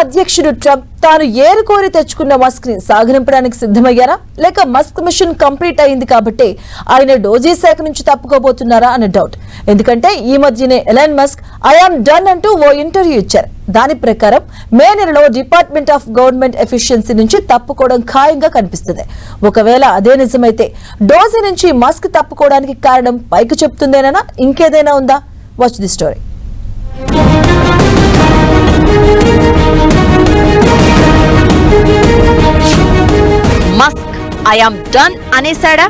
అధ్యక్షుడు ట్రంప్ తాను ఏరుకోరి తెచ్చుకున్న మస్క్ ని సాగనింపడానికి సిద్ధమయ్యారా, లేక మస్క్ మిషన్ కంప్లీట్ అయింది కాబట్టి ఆయన డోజీ శాఖ నుంచి తప్పుకోబోతున్నారా అన్న డౌట్. ఎందుకంటే ఈ మధ్యనే ఎలాన్ మస్క్ ఐఆమ్ డన్ అంటూ ఓ ఇంటర్వ్యూ ఇచ్చారు. దాని ప్రకారం మే నెలలో డిపార్ట్మెంట్ ఆఫ్ గవర్నమెంట్ ఎఫిషియన్సీ నుంచి తప్పుకోవడం ఖాయంగా కనిపిస్తుంది. ఒకవేళ అదే నిజమైతే డోజీ నుంచి మస్క్ తప్పుకోవడానికి కారణం పైకి చెప్తుందేనా, ఇంకేదైనా ఉందా? Watch the story. Musk I am done అనేశాడా?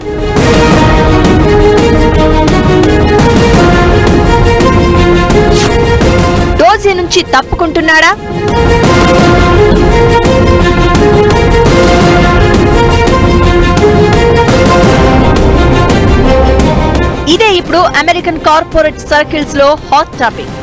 డోజీ నుంచి తప్పుకుంటున్నాడా? ఇదే ఇప్పుడు అమెరికన్ కార్పొరేట్ సర్కిల్స్ లో హాట్ టాపిక్.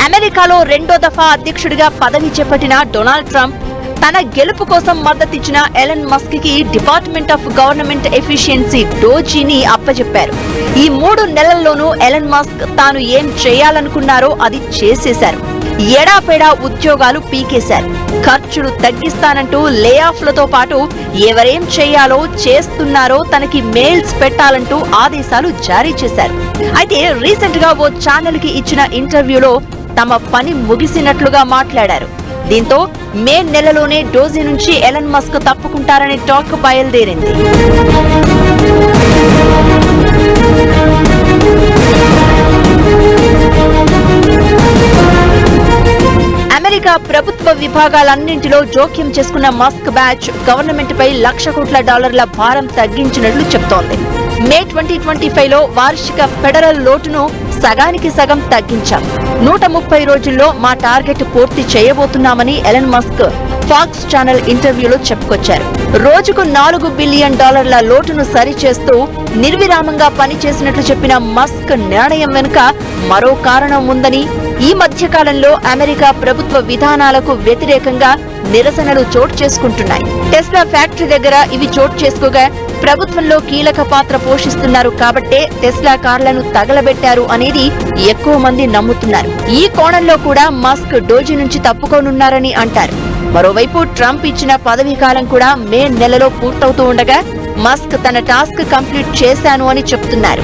అమెరికాలో రెండో దఫా అధ్యక్షుడిగా పదవి చేపట్టిన డొనాల్డ్ ట్రంప్ తన గెలుపు కోసం మద్దతిచ్చిన ఎలన్ మస్క్ కి డిపార్ట్మెంట్ ఆఫ్ గవర్నమెంట్ ఎఫిషియన్సీ డోజీని అప్పచెప్పారు. ఈ 3 నెలల్లోనూ ఎలన్ మస్క్ తాను ఏం చేయాలనుకున్నారో అది చేసేశారు. ఎడాపెడా ఉద్యోగాలు పీకేశారు. ఖర్చులు తగ్గిస్తానంటూ లే ఆఫ్లతో పాటు ఎవరేం చేయాలో చేస్తున్నారో తనకి మెయిల్స్ పెట్టాలంటూ ఆదేశాలు జారీ చేశారు. అయితే రీసెంట్ గా ఓ ఛానల్ కి ఇచ్చిన ఇంటర్వ్యూలో తమ పని ముగిసినట్లుగా మాట్లాడారు. దీంతో మే నెలలోనే డోజీ నుంచి ఎలన్ మస్క్ తప్పుకుంటారనే టాక్ బయలుదేరింది. అమెరికా ప్రభుత్వ విభాగాలన్నింటిలో జోక్యం చేసుకున్న మస్క్ బ్యాచ్ గవర్నమెంట్ పై $1,00,000 కోట్ల భారం తగ్గించినట్లు చెప్తోంది. మే 2025లో వార్షిక ఫెడరల్ లోటును సగానికి సగం తగ్గించాం. 130 రోజుల్లో మా టార్గెట్ పూర్తి చేయబోతున్నామని ఎలన్ మస్క్ ఫాక్స్ ఛానల్ ఇంటర్వ్యూలో చెప్పుకొచ్చారు. రోజుకు $4 బిలియన్ లోటును సరిచేస్తూ నిర్విరామంగా పనిచేసినట్లు చెప్పిన మస్క్ నిర్ణయం వెనుక మరో కారణం ఉందని, ఈ మధ్యకాలంలో అమెరికా ప్రభుత్వ విధానాలకు వ్యతిరేకంగా నిరసనలు చోటు చేసుకుంటున్నాయి. టెస్లా ఫ్యాక్టరీ దగ్గర ఇవి చోటు చేసుకోగా ప్రభుత్వంలో కీలక పాత్ర పోషిస్తున్నారు కాబట్టే టెస్లా కార్లను తగలబెట్టారు అనేది ఎక్కువ మంది నమ్ముతున్నారు. ఈ కోణంలో కూడా మస్క్ డోజీ నుంచి తప్పుకోనున్నారని అంటారు. మరోవైపు ట్రంప్ ఇచ్చిన పదవీ కాలం కూడా మే నెలలో పూర్తవుతూ ఉండగా మస్క్ తన టాస్క్ కంప్లీట్ చేశాను అని చెప్తున్నారు.